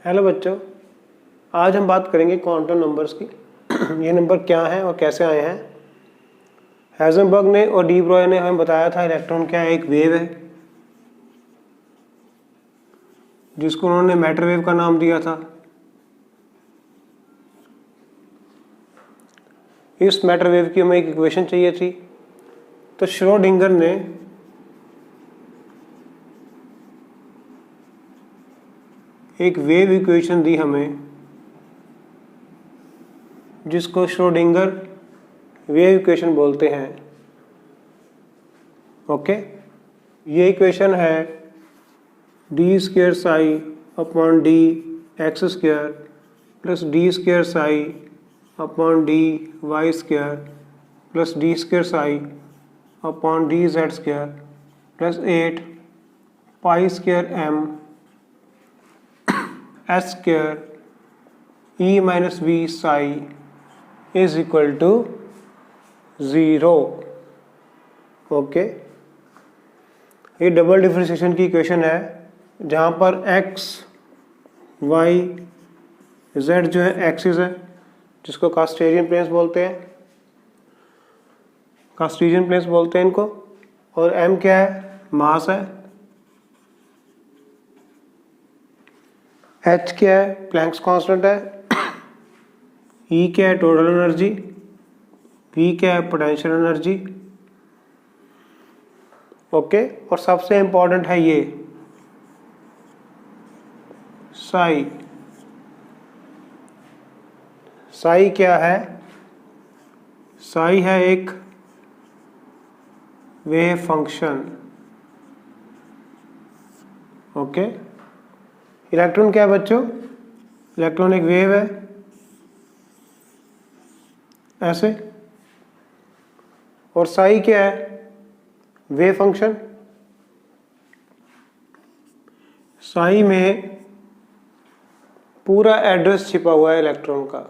Hello बच्चों, आज हम बात करेंगे क्वांटम नंबर्स की। ये नंबर क्या हैं और कैसे आए हैं। हाइजेनबर्ग ने और डी ब्रॉय ने हमें बताया था इलेक्ट्रॉन क्या है, एक वेव है जिसको उन्होंने मैटर वेव का नाम दिया था। इस मैटर वेव की हमें एक इक्वेशन चाहिए थी, तो श्रोडिंगर ने एक वेव इक्वेशन दी हमें जिसको श्रोडिंगर वेव इक्वेशन बोलते हैं। ओके, ये इक्वेशन है D square psi upon D X square plus D square psi upon D Y square plus D square psi upon D Z square plus 8 pi square M S square E minus V psi is equal to 0। Okay, ये double differentiation की equation है जहाँ पर x, y, z जो है axis है जिसको Cartesian planes बोलते हैं, कार्टेशियन प्लेन्स बोलते हैं इनको। और m क्या है, मास है। h क्या है, प्लैंक्स कांस्टेंट है। E क्या है, टोटल एनर्जी। V क्या है, पोटेंशियल एनर्जी। ओके, और सबसे इंपॉर्टेंट है ये साई। साई क्या है, साई है एक वेव फंक्शन। ओके, इलेक्ट्रॉन क्या है बच्चों, इलेक्ट्रॉन एक वेव है ऐसे। और साई क्या है, वेव फंक्शन। साई में पूरा एड्रेस छिपा हुआ है इलेक्ट्रॉन का।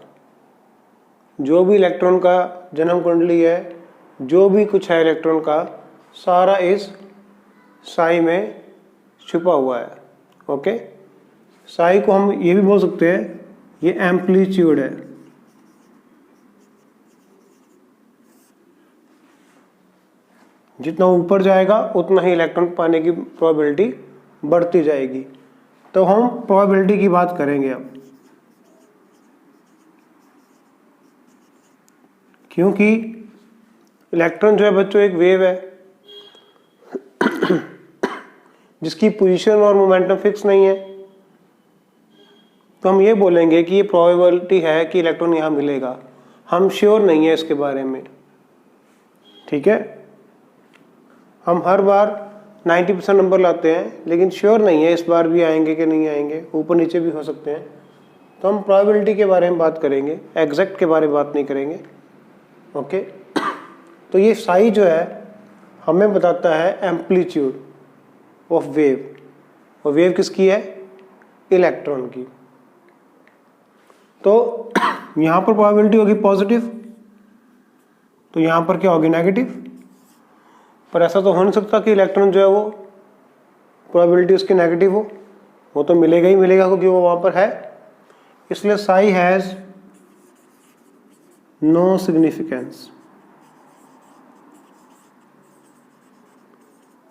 जो भी इलेक्ट्रॉन का जन्म कुंडली है, जो भी कुछ है इलेक्ट्रॉन का, सारा इस साई में छुपा हुआ है। ओके, साई को हम ये भी बोल सकते हैं ये एम्पलीट्यूड है। जितना ऊपर जाएगा उतना ही इलेक्ट्रॉन पाने की प्रोबेबिलिटी बढ़ती जाएगी। तो हम प्रोबेबिलिटी की बात करेंगे अब, क्योंकि इलेक्ट्रॉन जो है बच्चों एक वेव है जिसकी पोजीशन और मोमेंटम फिक्स नहीं है। तो हम ये बोलेंगे कि ये प्रोबेबिलिटी है कि इलेक्ट्रॉन यहाँ मिलेगा, हम श्योर नहीं है इसके बारे में। ठीक है, हम हर बार 90% नंबर लाते हैं लेकिन श्योर नहीं है इस बार भी आएंगे कि नहीं आएंगे, ऊपर नीचे भी हो सकते हैं। तो हम प्रोबेबिलिटी के बारे में बात करेंगे, एग्जैक्ट के बारे में बात नहीं करेंगे। ओके, तो ये साई जो है हमें बताता है एम्पलीट्यूड ऑफ वेव। और वेव किसकी है, इलेक्ट्रॉन की। तो यहाँ पर प्रोबेबिलिटी होगी पॉजिटिव, तो यहाँ पर क्या होगी, नेगेटिव। पर ऐसा तो हो नहीं सकता कि इलेक्ट्रॉन जो है वो प्रोबेबिलिटी उसकी नेगेटिव हो, वो तो मिलेगा ही मिलेगा क्योंकि वो वहाँ पर है। इसलिए साई हैज नो सिग्निफिकेंस।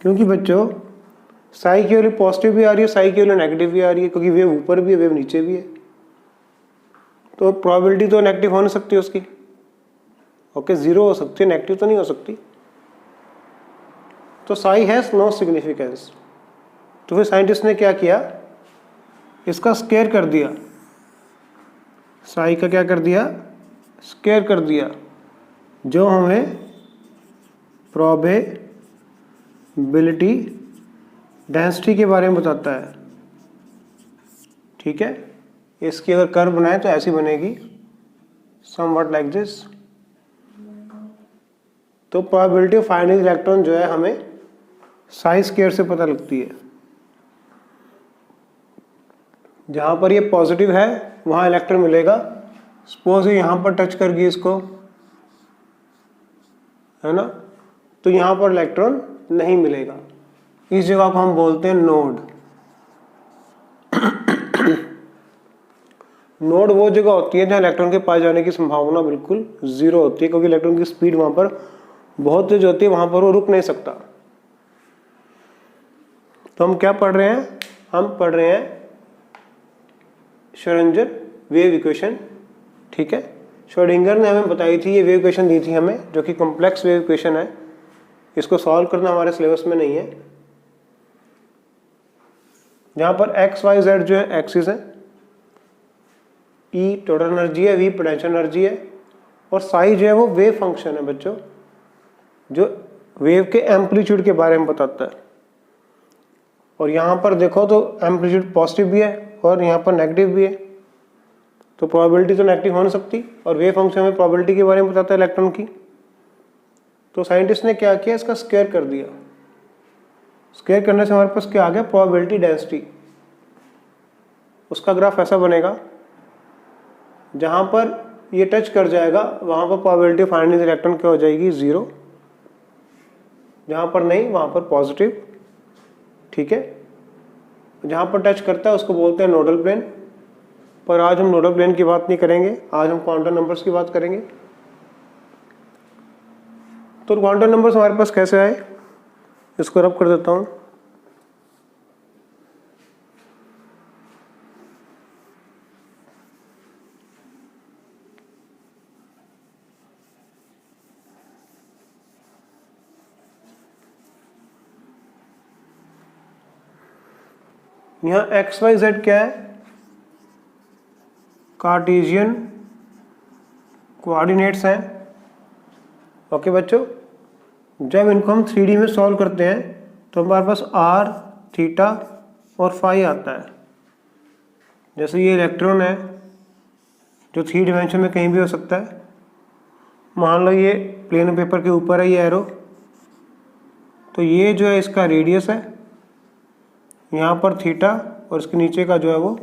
क्योंकि बच्चों साई की वैल्यू पॉजिटिव भी आ रही है, साई की वैल्यू नेगेटिव भी आ रही है, क्योंकि वेव ऊपर भी है वेव नीचे भी है। तो प्रोबेबिलिटी तो नेगेटिव हो नहीं सकती उसकी। ओके, 0 हो सकती है, नेगेटिव तो नहीं हो सकती। तो साई हैज नो सिग्निफिकेंस। तो फिर साइंटिस्ट ने क्या किया, इसका स्क्वायर कर दिया। साई का क्या कर दिया, स्क्वायर कर दिया, जो हमें प्रोबेबिलिटी डेंसिटी के बारे में बताता है। ठीक है, इसकी अगर कर्व बनाए तो ऐसी बनेगी, समवट लाइक दिस। तो प्रोबेबिलिटी ऑफ फाइंडिंग इलेक्ट्रॉन जो है हमें साई स्क्वायर से पता लगती है। जहां पर ये पॉजिटिव है वहां इलेक्ट्रॉन मिलेगा। सपोज ये यहां पर टच कर गई इसको, है ना, तो यहां पर इलेक्ट्रॉन नहीं मिलेगा। इस जगह को हम बोलते हैं नोड। नोड वो जगह होती है जहाँ इलेक्ट्रॉन के पास जाने की संभावना बिल्कुल जीरो होती है, क्योंकि इलेक्ट्रॉन की स्पीड वहां पर बहुत तेज होती है, वहां पर वो रुक नहीं सकता। तो हम क्या पढ़ रहे हैं? हम पढ़ रहे हैं श्रोडिंगर वेव इक्वेशन। ठीक है, श्रोडिंगर ने हमें बताई थी, ये वेव इक्वेशन दी थी हमें, जो कि कॉम्प्लेक्स वेव इक्वेशन है। इसको सॉल्व करना हमारे सिलेबस में नहीं है। जहां पर एक्स वाई जेड जो है एक्सिस है, ई टोटल एनर्जी है, वी पोटेंशियल एनर्जी है, और साई जो है वो वेव फंक्शन है बच्चों, जो वेव के एम्पलीट्यूड के बारे में बताता है। और यहाँ पर देखो तो एम्पलीट्यूड पॉजिटिव भी है और यहाँ पर नेगेटिव भी है, तो प्रोबेबिलिटी तो नेगेटिव हो नहीं सकती। और वेव फंक्शन में प्रोबेबिलिटी के बारे में बताता है इलेक्ट्रॉन की। तो साइंटिस्ट ने क्या किया, इसका स्क्वायर कर दिया। स्क्वायर करने से हमारे पास क्या आ गया? Probability density. उसका ग्राफ ऐसा बनेगा, जहां पर ये टच कर जाएगा वहां पर प्रोबेबिलिटी ऑफ फाइंडिंग इलेक्ट्रॉन क्या हो जाएगी? जीरो। जहां पर नहीं वहां पर पॉजिटिव। ठीक है, जहां पर टच करता है उसको बोलते हैं नोडल प्लेन। पर आज हम नोडल प्लेन की बात नहीं करेंगे, आज हम क्वांटम नंबर्स की बात करेंगे। तो क्वांटम नंबर्स हमारे पास कैसे आए, इसको रब कर देता हूं। यहां एक्स वाई जेड क्या है? कार्टेशियन कोऑर्डिनेट्स हैं। ओके बच्चों, जब इनको हम 3D में सॉल्व करते हैं तो हमारे पास आर, थीटा और फाई आता है। जैसे ये इलेक्ट्रॉन है जो 3 डायमेंशन में कहीं भी हो सकता है। मान लो ये प्लेन पेपर के ऊपर है ये एरो, तो ये जो है इसका रेडियस है, यहाँ पर थीटा, और इसके नीचे का जो है वो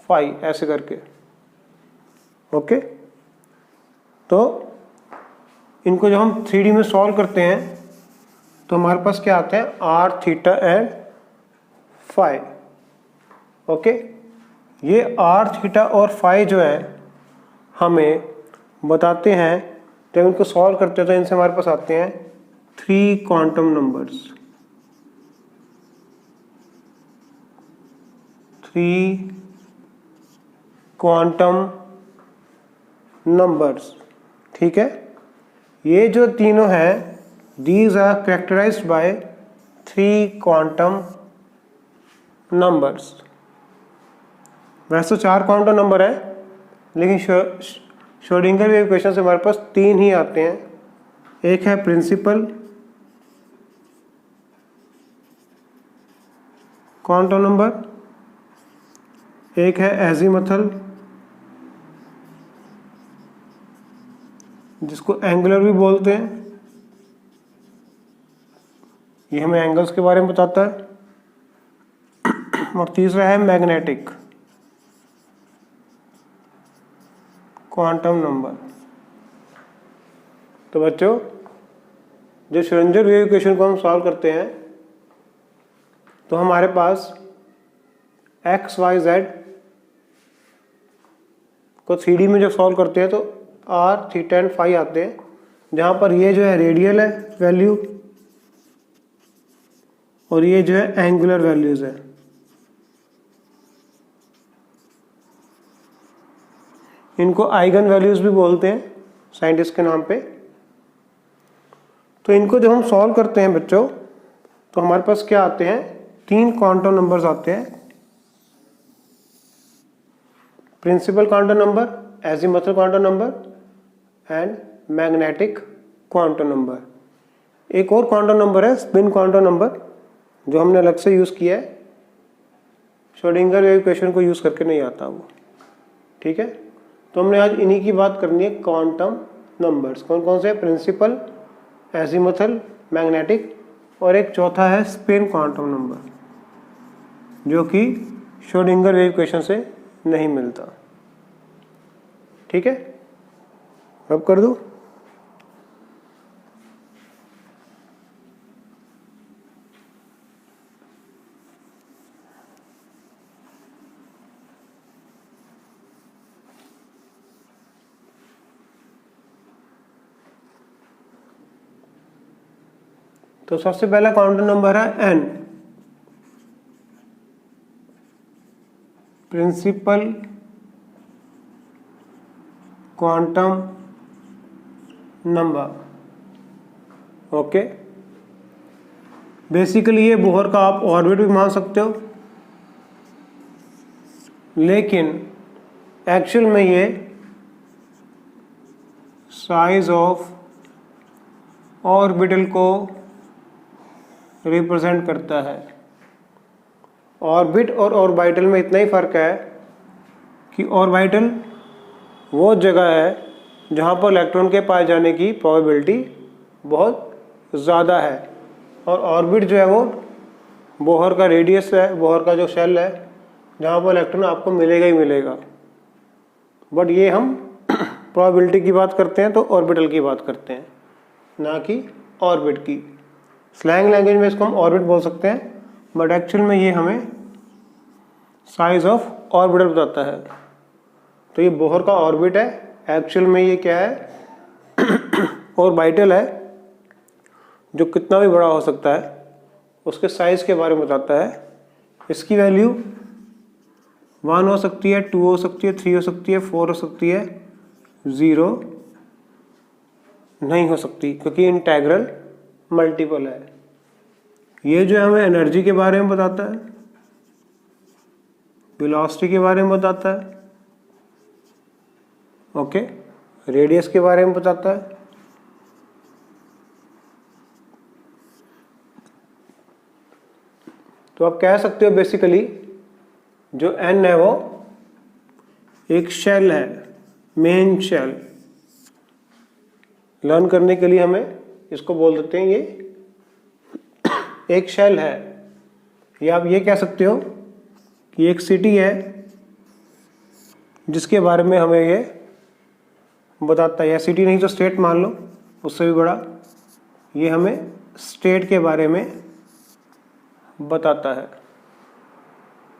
फाई, ऐसे करके। ओके, तो इनको जब हम 3D में सॉल्व करते हैं तो हमारे पास क्या आते हैं? R, theta and phi. Okay, ये आर, थीटा और फाई जो है हमें बताते हैं, जब इनको सॉल्व करते हैं तो इनसे हमारे पास आते हैं 3 क्वांटम नंबर्स। 3 quantum numbers. ठीक है, ये जो तीनों हैं, these are characterised by 3 quantum numbers. वैसे तो 4 क्वांटम नंबर है, लेकिन श्रोडिंगर वेव इक्वेशन से हमारे पास 3 ही आते हैं। एक है प्रिंसिपल क्वांटम नंबर, एक है एजीमुथल जिसको एंगुलर भी बोलते हैं, ये हमें एंगल्स के बारे में बताता है। और तीसरा है मैग्नेटिक क्वांटम नंबर। तो बच्चों, जो श्रोडिंगर वेव इक्वेशन को हम सॉल्व करते हैं तो हमारे पास एक्स वाई जेड को 3D में जब सॉल्व करते हैं तो आर, थीटा एंड फाई आते हैं, जहां पर ये जो है रेडियल है वैल्यू और ये जो है एंगुलर वैल्यूज है। इनको आइगन वैल्यूज भी बोलते हैं साइंटिस्ट के नाम पे। तो इनको जब हम सॉल्व करते हैं बच्चों तो हमारे पास क्या आते हैं? 3 क्वांटम नंबर्स आते हैं। Principal quantum number, azimuthal quantum number and magnetic quantum number. एक और क्वांटम नंबर है स्पिन क्वांटम नंबर, जो हमने अलग से यूज किया है, श्रोडिंगर वेव इक्वेशन को यूज करके नहीं आता वो। ठीक है, तो हमने आज इन्हीं की बात करनी है, क्वांटम नंबर्स। कौन कौन से? प्रिंसिपल, एजीमुथल, मैग्नेटिक, और एक चौथा है स्पिन क्वांटम नंबर, जो कि श्रोडिंगर वेव इक्वेशन से नहीं मिलता। ठीक है, अब कर दूं? तो सबसे पहला क्वांटम नंबर है n, principal quantum number. Okay, basically ये बोहर का आप ऑर्बिट भी मान सकते हो, लेकिन एक्चुअल में ये साइज ऑफ ऑर्बिटल को रिप्रेजेंट करता है। ऑर्बिट और ऑर्बिटल में इतना ही फर्क है कि ऑर्बिटल वो जगह है जहाँ पर इलेक्ट्रॉन के पाए जाने की प्रोबेबिलिटी बहुत ज़्यादा है, और ऑर्बिट जो है वो बोहर का रेडियस है, बोहर का जो शेल है, जहाँ पर इलेक्ट्रॉन आपको मिलेगा ही मिलेगा। बट ये हम प्रोबेबिलिटी की बात करते हैं तो ऑर्बिटल की बात करते हैं, ना कि ऑर्बिट की। स्लैंग लैंग्वेज में इसको हम ऑर्बिट बोल सकते हैं, बट एक्चुअल में ये हमें साइज ऑफ ऑर्बिटल बताता है। तो ये बोहर का ऑर्बिट है, एक्चुअल में ये क्या है ऑर्बिटल है, जो कितना भी बड़ा हो सकता है, उसके साइज के बारे में बताता है। इसकी वैल्यू 1 हो सकती है, 2 हो सकती है, 3 हो सकती है, 4 हो सकती है, 0 नहीं हो सकती, क्योंकि इंटेग्रल मल्टीपल है। ये जो हमें एनर्जी के बारे में बताता है, वेलोसिटी के बारे में बताता है, ओके, रेडियस के बारे में बताता है। तो आप कह सकते हो बेसिकली जो n है वो एक शेल है, मेन शेल। लर्न करने के लिए हमें इसको बोल देते हैं ये एक शेल है, या आप ये कह सकते हो कि एक सिटी है जिसके बारे में हमें ये बताता है, या सिटी नहीं तो स्टेट मान लो, उससे भी बड़ा। ये हमें स्टेट के बारे में बताता है,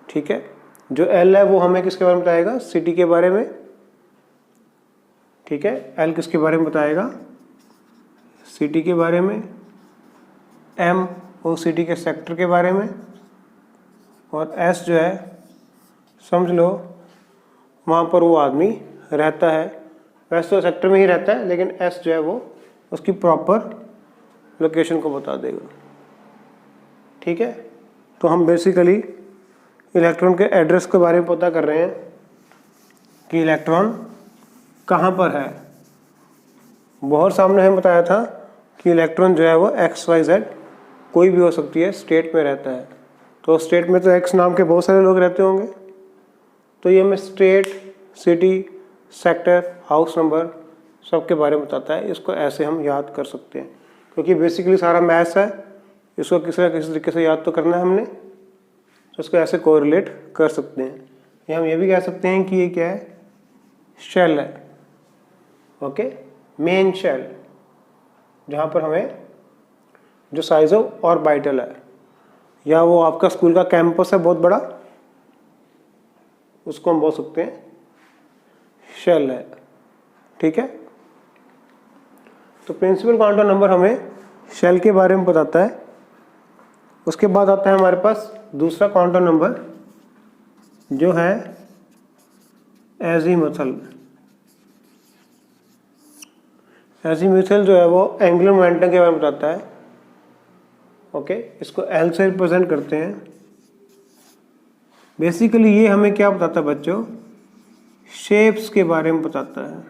ठीक है। जो L है वो हमें किसके बारे में बताएगा, सिटी के बारे में, ठीक है। L किसके बारे में बताएगा, सिटी के बारे में। M वो सिटी के सेक्टर के बारे में, और S जो है समझ लो वहाँ पर वो आदमी रहता है। वैसे तो सेक्टर में ही रहता है, लेकिन S जो है वो उसकी प्रॉपर लोकेशन को बता देगा, ठीक है। तो हम बेसिकली इलेक्ट्रॉन के एड्रेस के बारे में पता कर रहे हैं कि इलेक्ट्रॉन कहाँ पर है। बहुत सामने हमें बताया था कि इलेक्ट्रॉन जो है वो XYZ कोई भी हो सकती है, स्टेट में रहता है। तो स्टेट में तो X नाम के बहुत सारे लोग रहते होंगे, तो ये हमें state, city, sector, house number सबके बारे में बताता है। इसको ऐसे हम याद कर सकते हैं, क्योंकि बेसिकली सारा मैथ्स है, इसको किसी न किसी तरीके से याद तो करना है हमने, तो इसको ऐसे कोरिलेट कर सकते हैं। या हम ये भी कह सकते हैं कि ये क्या है, शेल है, ओके, मेन शेल, जहाँ पर हमें जो साइज ऑफ ऑर्बिटल है, या वो आपका स्कूल का कैंपस है बहुत बड़ा, उसको हम बोल सकते हैं शेल है, ठीक है। तो प्रिंसिपल क्वांटम नंबर हमें शेल के बारे में बताता है। उसके बाद आता है हमारे पास दूसरा क्वांटम नंबर, जो है एजीमुथल। एजीमुथल जो है वो एंगुलर मोमेंटम के बारे में बताता है, ओके। इसको L से रिप्रेजेंट करते हैं। बेसिकली ये हमें क्या बताता है बच्चों, शेप्स के बारे में बताता है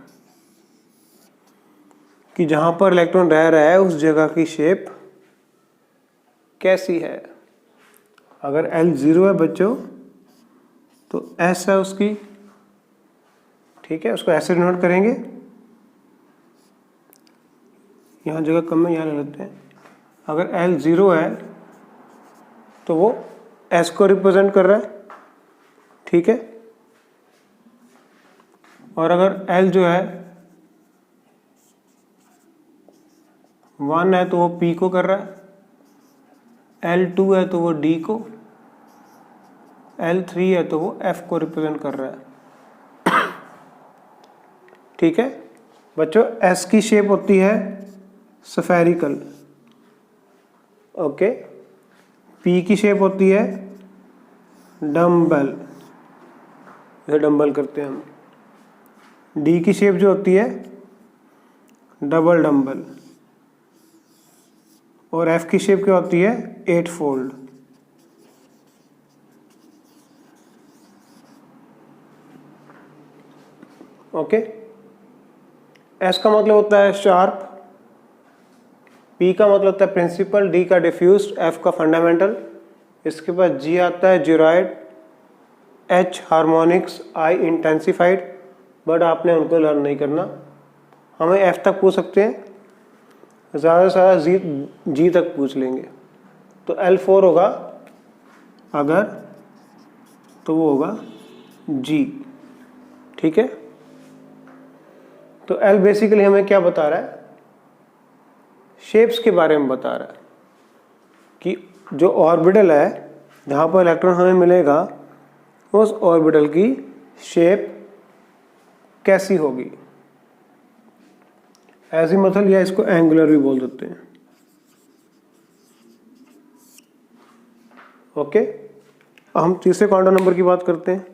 कि जहाँ पर इलेक्ट्रॉन रह रहा है उस जगह की शेप कैसी है। अगर L 0 है बच्चों तो S है उसकी, ठीक है, उसको ऐसे डिनोट करेंगे। यहाँ जगह कम है, यहाँ ले लेते हैं। अगर L 0 है तो वो S को रिप्रेजेंट कर रहा है, ठीक है। और अगर L जो है 1 है तो वो P को कर रहा है, L2 है तो वो D को, L3 है तो वो F को रिप्रेजेंट कर रहा है, ठीक है बच्चों। S की शेप होती है स्फेरिकल, ओके। पी की शेप होती है डम्बल, ये डम्बल करते हैं हम। डी की शेप जो होती है डबल डम्बल, और एफ की शेप क्या होती है 8 फोल्ड। ओके। एस का मतलब होता है शार्प, पी का मतलब होता है प्रिंसिपल, डी का डिफ्यूज्ड, एफ का फंडामेंटल, इसके बाद जी आता है जिरॉइड, H harmonics, I intensified, but आपने उनको लर्न नहीं करना, हमें एफ तक पूछ सकते हैं, ज़्यादा से ज़्यादा जी तक पूछ लेंगे। तो L4 होगा अगर, तो वो होगा जी। ठीक है। तो L बेसिकली हमें क्या बता रहा है, शेप्स के बारे में बता रहा है कि जो ऑर्बिटल है जहाँ पर इलेक्ट्रॉन हमें मिलेगा उस ऑर्बिटल की शेप कैसी होगी, एजीमुथल या इसको एंगुलर भी बोल देते हैं। ओके। अब हम तीसरे क्वांटम नंबर की बात करते हैं।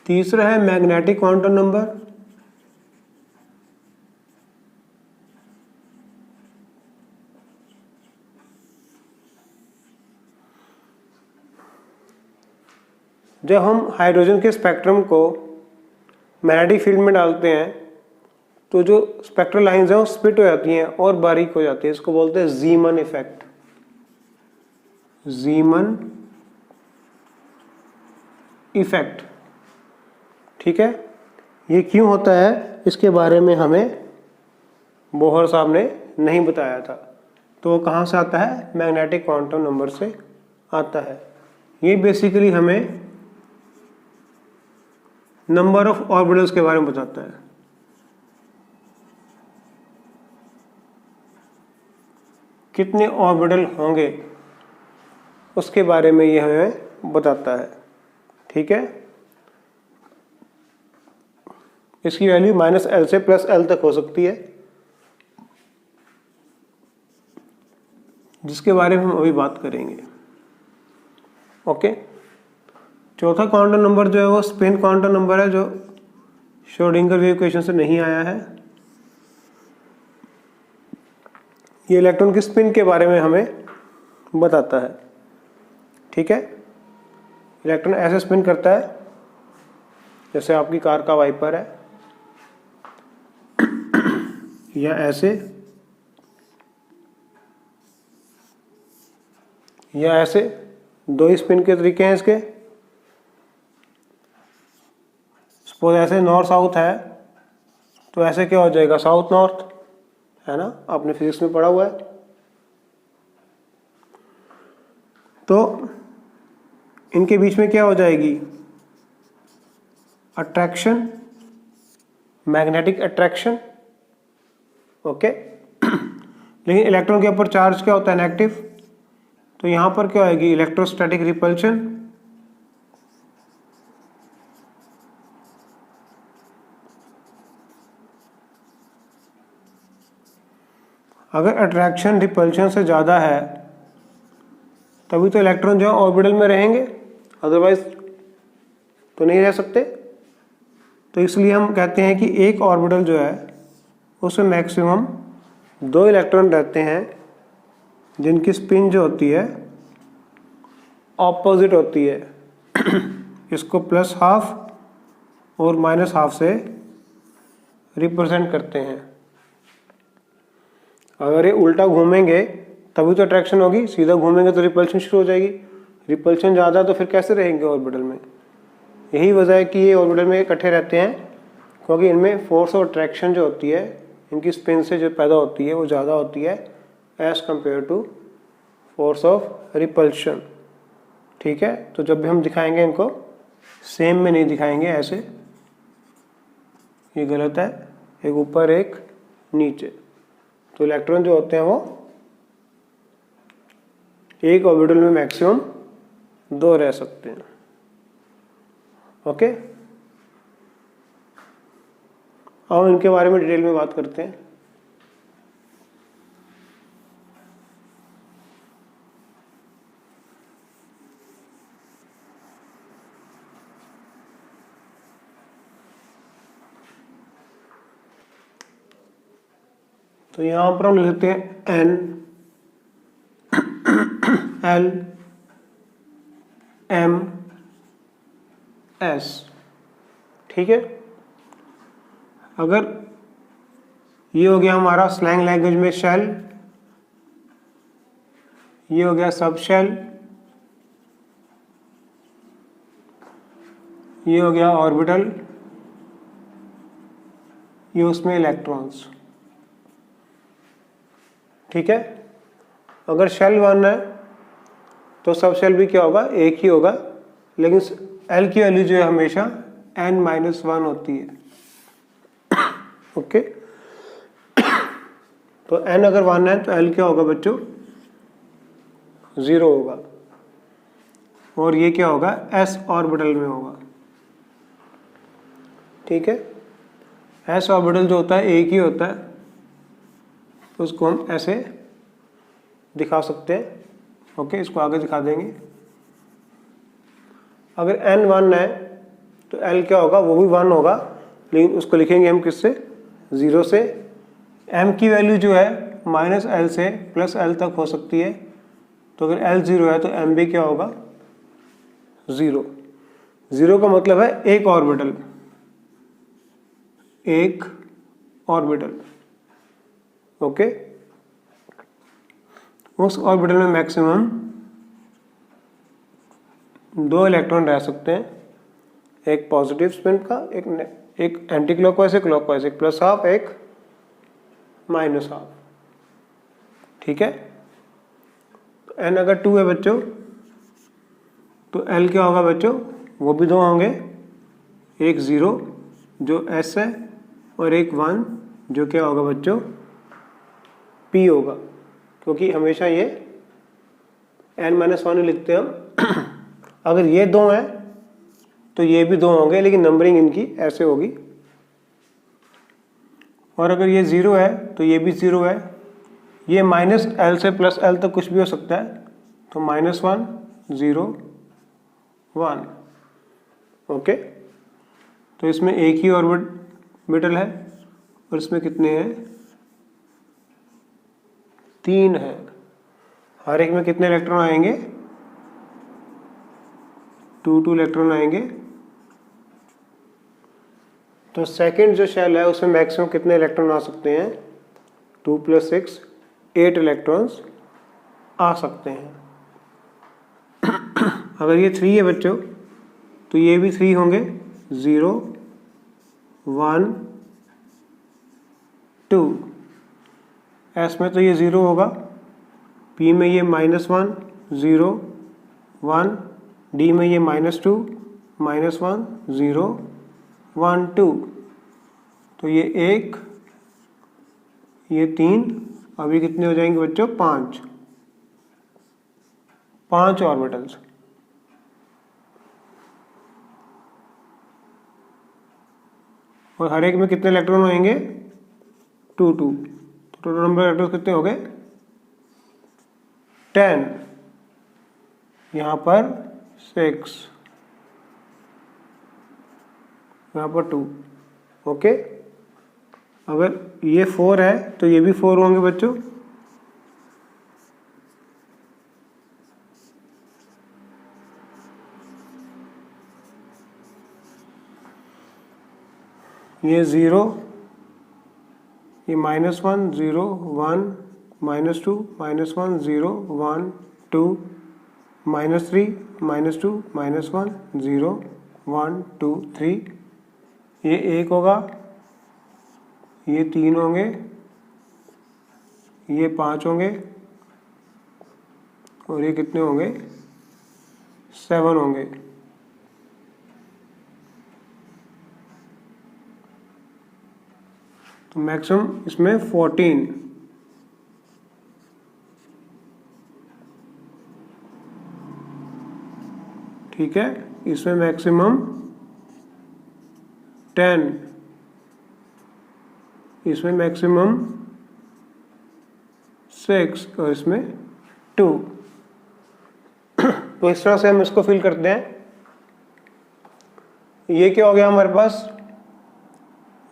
तीसरा है मैग्नेटिक क्वांटम नंबर। जब हम हाइड्रोजन के स्पेक्ट्रम को मैग्नेटिक फील्ड में डालते हैं तो जो स्पेक्ट्रल लाइंस हैं वो स्प्लिट हो जाती हैं और बारीक हो जाती है, इसको बोलते हैं जीमन इफेक्ट। जीमन इफेक्ट। ठीक है। ये क्यों होता है इसके बारे में हमें बोहर साहब ने नहीं बताया था, तो वो कहाँ से आता है, मैग्नेटिक क्वांटम नंबर से आता है। ये बेसिकली हमें नंबर ऑफ ऑर्बिटल्स के बारे में बताता है। कितने ऑर्बिटल होंगे उसके बारे में ये हमें बताता है। ठीक है। इसकी वैल्यू -L से +L तक हो सकती है, जिसके बारे में हम अभी बात करेंगे। ओके। चौथा क्वांटम नंबर जो है वो स्पिन क्वांटम नंबर है, जो श्रोडिंगर वेव इक्वेशन से नहीं आया है। ये इलेक्ट्रॉन की स्पिन के बारे में हमें बताता है। ठीक है। इलेक्ट्रॉन ऐसे स्पिन करता है जैसे आपकी कार का वाइपर है, या ऐसे, या ऐसे। दो ही स्पिन के तरीके हैं इसके। सपोज ऐसे नॉर्थ साउथ है तो ऐसे क्या हो जाएगा, साउथ नॉर्थ, है ना, आपने फिजिक्स में पढ़ा हुआ है। तो इनके बीच में क्या हो जाएगी, अट्रैक्शन, मैग्नेटिक अट्रैक्शन। ओके। लेकिन इलेक्ट्रॉन के ऊपर चार्ज क्या होता है, नेगेटिव, तो यहां पर क्या आएगी, इलेक्ट्रोस्टैटिक रिपल्शन। अगर अट्रैक्शन रिपल्शन से ज़्यादा है तभी तो इलेक्ट्रॉन जो है ऑर्बिटल में रहेंगे, अदरवाइज तो नहीं रह सकते। तो इसलिए हम कहते हैं कि एक ऑर्बिटल जो है उसमें मैक्सिमम 2 इलेक्ट्रॉन रहते हैं जिनकी स्पिन जो होती है ऑपोजिट होती है। इसको +12 और -12 से रिप्रेजेंट करते हैं। अगर ये उल्टा घूमेंगे तभी तो अट्रैक्शन होगी, सीधा घूमेंगे तो रिपल्शन शुरू हो जाएगी। रिपल्शन ज़्यादा तो फिर कैसे रहेंगे ऑर्बिटल में। यही वजह है कि ये ऑर्बिटल में इकट्ठे रहते हैं, क्योंकि इनमें फोर्स ऑफ अट्रैक्शन जो होती है इनकी स्पिन से जो पैदा होती है वो ज़्यादा होती है as compare to force of repulsion. ठीक है। तो जब भी हम दिखाएंगे इनको सेम में नहीं दिखाएंगे, ऐसे, ये गलत है, एक ऊपर एक नीचे। तो इलेक्ट्रॉन जो होते हैं वो एक ऑर्बिटल में मैक्सिमम 2 रह सकते हैं। ओके, अब इनके बारे में डिटेल में बात करते हैं। तो यहां पर हम लिखते हैं N L M S। ठीक है, अगर ये हो गया हमारा स्लैंग लैंग्वेज में शेल, ये हो गया सब शेल, ये हो गया ऑर्बिटल, ये उसमें इलेक्ट्रॉन्स। ठीक है, अगर शेल 1 है तो सब शेल भी क्या होगा, एक ही होगा, लेकिन L की वैल्यू जो है हमेशा n-1 होती है। ओके, तो n अगर 1 है तो L क्या होगा बच्चों, 0 होगा, और ये क्या होगा, s ऑर्बिटल में होगा। ठीक है, s ऑर्बिटल जो होता है एक ही होता है, तो उसको हम ऐसे दिखा सकते हैं। ओके, इसको आगे दिखा देंगे। अगर n 1 है तो L क्या होगा, वो भी 1 होगा, लेकिन उसको लिखेंगे हम किससे, 0 से। m की वैल्यू जो है -L से +L तक हो सकती है, तो अगर L 0 है तो m भी क्या होगा, 0। 0 का मतलब है एक ऑर्बिटल, एक ऑर्बिटल। ओके, उस ऑर्बिटल में मैक्सिमम 2 इलेक्ट्रॉन रह सकते हैं, एक पॉजिटिव स्पिन का, एक एंटी क्लॉकवाइज, एक क्लॉकवाइज, एक +12, एक -12। ठीक है, तो n अगर 2 है बच्चों तो L क्या होगा बच्चों, वो भी 2 होंगे, एक 0 जो S है और एक 1 जो क्या होगा बच्चों, P होगा, क्योंकि हमेशा ये n-1 लिखते हैं हम। अगर ये 2 हैं तो ये भी 2 होंगे, लेकिन नंबरिंग इनकी ऐसे होगी, और अगर ये 0 है तो ये भी 0 है, ये -L से +L तक कुछ भी हो सकता है, तो -1 0 1। ओके, तो इसमें एक ही ऑर्बिटल है, और इसमें कितने हैं, 3 है। हर एक में कितने इलेक्ट्रॉन आएंगे, 2 इलेक्ट्रॉन आएंगे। तो सेकंड जो शेल है उसमें मैक्सिमम कितने इलेक्ट्रॉन आ सकते हैं, 2 + 6 8 इलेक्ट्रॉन्स आ सकते हैं। अगर ये 3 है बच्चों तो ये भी 3 होंगे, 0 1 2। S में तो ये 0 होगा, P में ये -1 0 1, D में ये -2 -1 0 1 2। तो ये 1, ये 3, अभी कितने हो जाएंगे बच्चों, 5 ऑर्बिटल्स। और हर एक में कितने इलेक्ट्रॉन होंगे, 2 2। तो टोटल नंबर इलेक्ट्रॉन कितने हो गए, 10। यहाँ पर 6, यहाँ पर 2। ओके, अगर ये 4 है तो ये भी 4 होंगे बच्चों, ये 0, ये -1 0 1 -2 -1 0 1 2 -3 -2 -1 0 1 2 3। ये 1 होगा, ये 3 होंगे, ये 5 होंगे, और ये कितने होंगे, 7 होंगे। तो मैक्सिमम इसमें 14 ठीक है, इसमें मैक्सिमम 10, इसमें मैक्सिमम 6 और इसमें 2। तो इस तरह से हम इसको फिल करते हैं। ये क्या हो गया हमारे पास,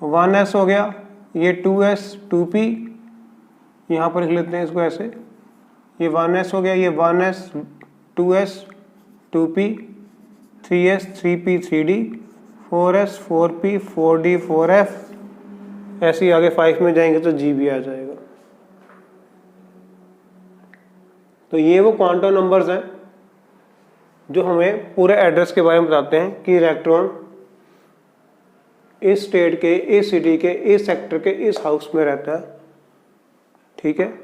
1s हो गया, ये 2s 2p, यहाँ पर लिख लेते हैं इसको ऐसे, ये 1s हो गया, ये 1s 2s 2p, 3s 3p 3d, 4s 4p 4d 4f, ऐसे ही आगे 5 में जाएंगे तो g भी आ जाएगा। तो ये वो क्वांटम नंबर्स हैं जो हमें पूरे एड्रेस के बारे में बताते हैं कि इलेक्ट्रॉन इस स्टेट के, इस सिटी के, इस सेक्टर के, इस हाउस में रहता है। ठीक है,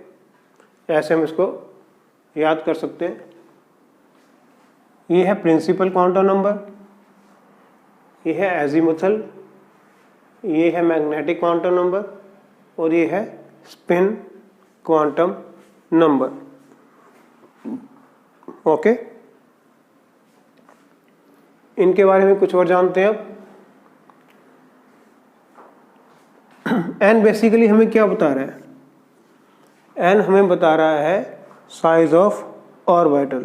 ऐसे हम इसको याद कर सकते हैं। ये है प्रिंसिपल क्वांटम नंबर, ये है एजीमुथल, ये है मैग्नेटिक क्वांटम नंबर और ये है स्पिन क्वांटम नंबर। ओके, इनके बारे में कुछ और जानते हैं अब। एन बेसिकली हमें क्या बता रहा है, एन हमें बता रहा है साइज ऑफ ऑर्बिटल।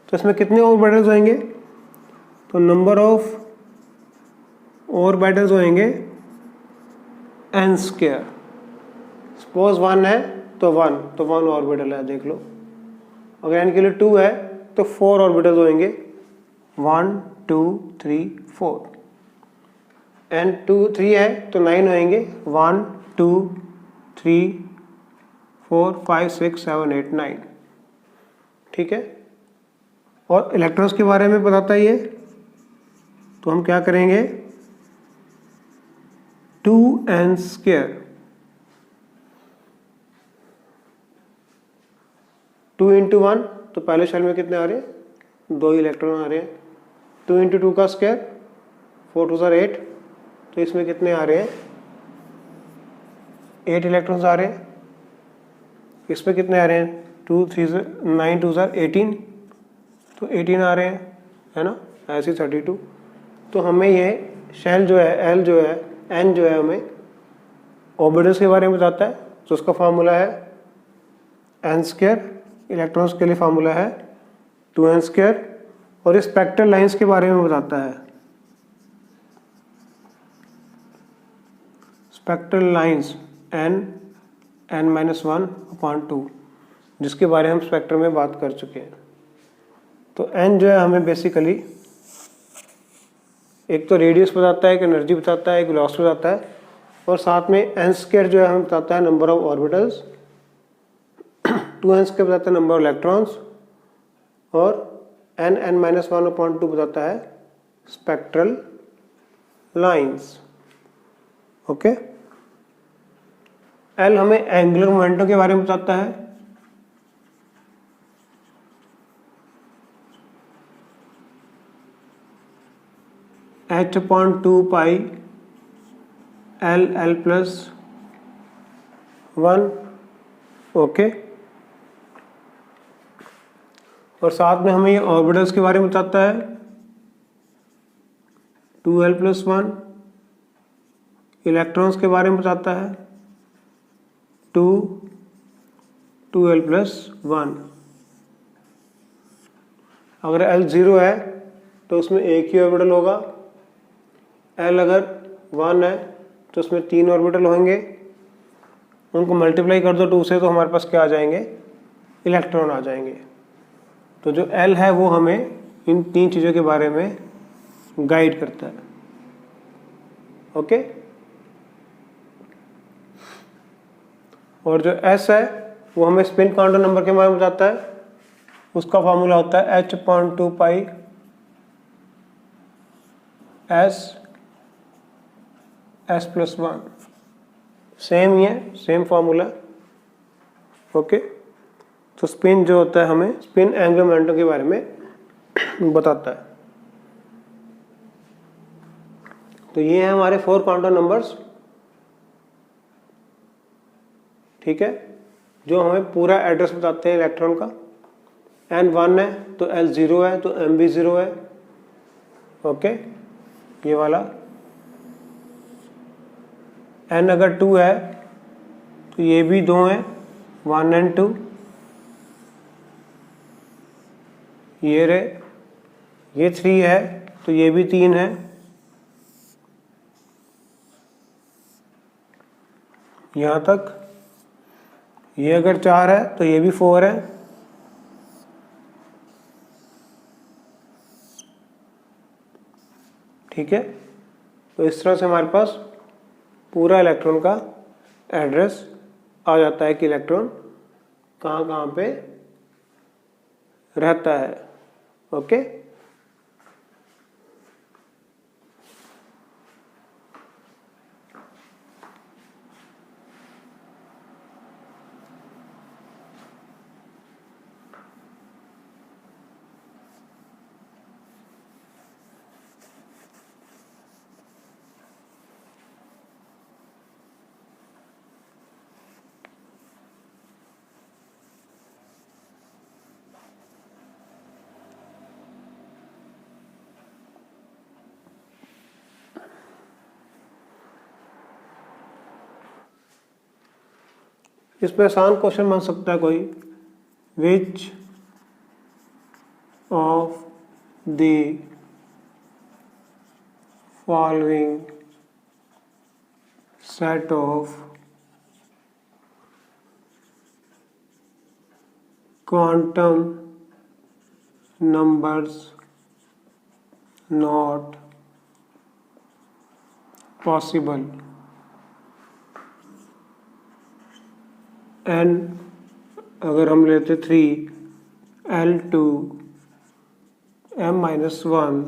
तो इसमें कितने ऑर्बिटल्स होंगे, तो नंबर ऑफ ऑर्बिटल्स होंगे एन स्क्वायर। सपोज 1 है तो 1 ऑर्बिटल है, देख लो। अगर एन के लिए 2 है तो 4 ऑर्बिटल्स होंगे, 1 2 3 4। एन 2 3 है तो 9 होंगे, 1 2 3 4 5 6 7 8 9। ठीक है, और इलेक्ट्रॉन्स के बारे में बताता है ये, तो हम क्या करेंगे, 2n स्क्वायर, 2 इंटू 1 तो पहले शेल में कितने आ रहे हैं, 2 इलेक्ट्रॉन आ रहे हैं। 2 इंटू 2 का स्क्वायर, 4 2 8, तो इसमें कितने आ रहे हैं, 8 इलेक्ट्रॉन्स आ रहे हैं। इसमें कितने आ रहे हैं, 2 3 9 2 18, तो 18 आ रहे हैं, है ना, ऐसे 32। तो हमें ये शेल जो है, एल जो है, एन जो है, हमें ऑर्बिटल्स के बारे में बताता है। तो उसका फार्मूला है एन स्क्वायर, इलेक्ट्रॉन्स के लिए फार्मूला है 2n स्क्वायर, और इस स्पेक्ट्रल लाइंस के बारे में बताता है, स्पेक्ट्रल लाइंस n-1/2, जिसके बारे में हम स्पेक्ट्रम में बात कर चुके हैं। तो n जो है हमें बेसिकली एक तो रेडियस बताता है, एक एनर्जी बताता है, एक वेलोसिटी बताता है, और साथ में n स्क्वायर जो है हमें बताता है number of orbitals, 2n square बताता है नंबर ऑफ इलेक्ट्रॉन्स, और n-1/2 बताता है स्पेक्ट्रल लाइंस। ओके, एल हमें एंगुलर मोमेंटम के बारे में बताता है, h/2 पाई l प्लस 1। ओके, और साथ में हमें ये ऑर्बिटल्स के बारे में बताता है, 2l प्लस 1। इलेक्ट्रॉन्स के बारे में बताता है 2l प्लस 1। अगर l 0 है तो उसमें एक ही ऑर्बिटल होगा, l अगर 1 है तो उसमें 3 ऑर्बिटल होंगे। उनको मल्टीप्लाई कर दो 2 से तो हमारे पास क्या आ जाएंगे, इलेक्ट्रॉन आ जाएंगे। तो जो l है वो हमें इन 3 चीज़ों के बारे में गाइड करता है। ओके, और जो s है वो हमें स्पिन क्वांटम नंबर के बारे में बताता है। उसका फॉर्मूला होता है h/2 पाई s प्लस 1। सेम ही है, सेम फॉर्मूला। ओके, तो स्पिन जो होता है हमें स्पिन एंगुलर मोमेंटम के बारे में बताता है। तो ये है हमारे 4 क्वांटम नंबर्स। ठीक है, जो हमें पूरा एड्रेस बताते हैं इलेक्ट्रॉन का। n 1 है तो l 0 है, तो m भी 0 है। ओके, ये वाला n अगर 2 है तो ये भी 2 है, 1 and 2, ये रे, ये 3 है तो ये भी 3 है, यहाँ तक। ये अगर 4 है तो ये भी 4 है, ठीक है। तो इस तरह से हमारे पास पूरा इलेक्ट्रॉन का एड्रेस आ जाता है कि इलेक्ट्रॉन कहाँ कहाँ पे रहता है। ओके, इसमें आसान क्वेश्चन बन सकता है कोई, which of the following set of quantum numbers not possible, n अगर हम लेते 3, L2, m-1,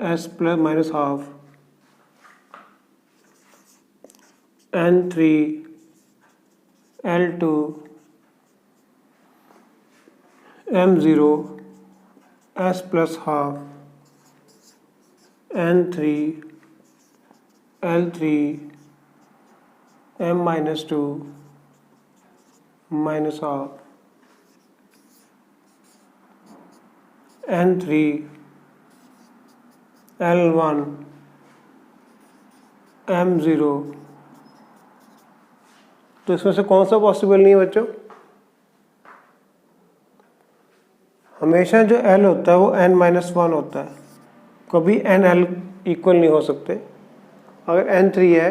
s plus minus half, n3, L2, m0, s plus half, n3, L3, m-2 minus half, n3, L1, m0। तो इसमें से कौन सा possible नहीं है बच्चों? हमेशा जो L होता है वो n-1 होता है, कभी n-L इक्वल नहीं हो सकते। अगर n3 है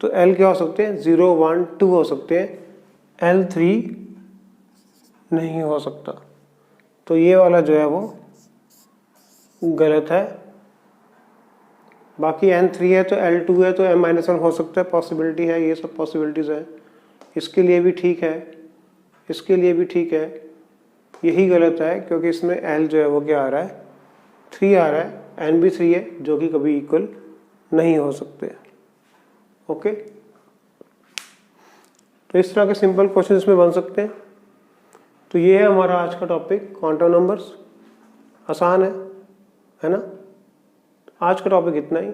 तो L क्या हो सकते हैं? 0, 1, 2 हो सकते हैं, L3 नहीं हो सकता। तो ये वाला जो है वो गलत है। बाकी n3 है तो L2 है तो m-1 हो सकता है, पॉसिबिलिटी है, ये सब पॉसिबिलिटीज़ है। इसके लिए भी ठीक है, इसके लिए भी ठीक है, यही गलत है क्योंकि इसमें L जो है वो क्या आ रहा है? 3 आ रहा है, n भी 3 है जो कि कभी इक्वल नहीं हो सकते। ओके, तो इस तरह के सिंपल क्वेश्चन इसमें बन सकते हैं। तो ये है हमारा आज का टॉपिक, क्वांटम नंबर्स। आसान है ना? आज का टॉपिक इतना ही।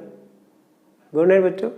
गुड नाइट बच्चों।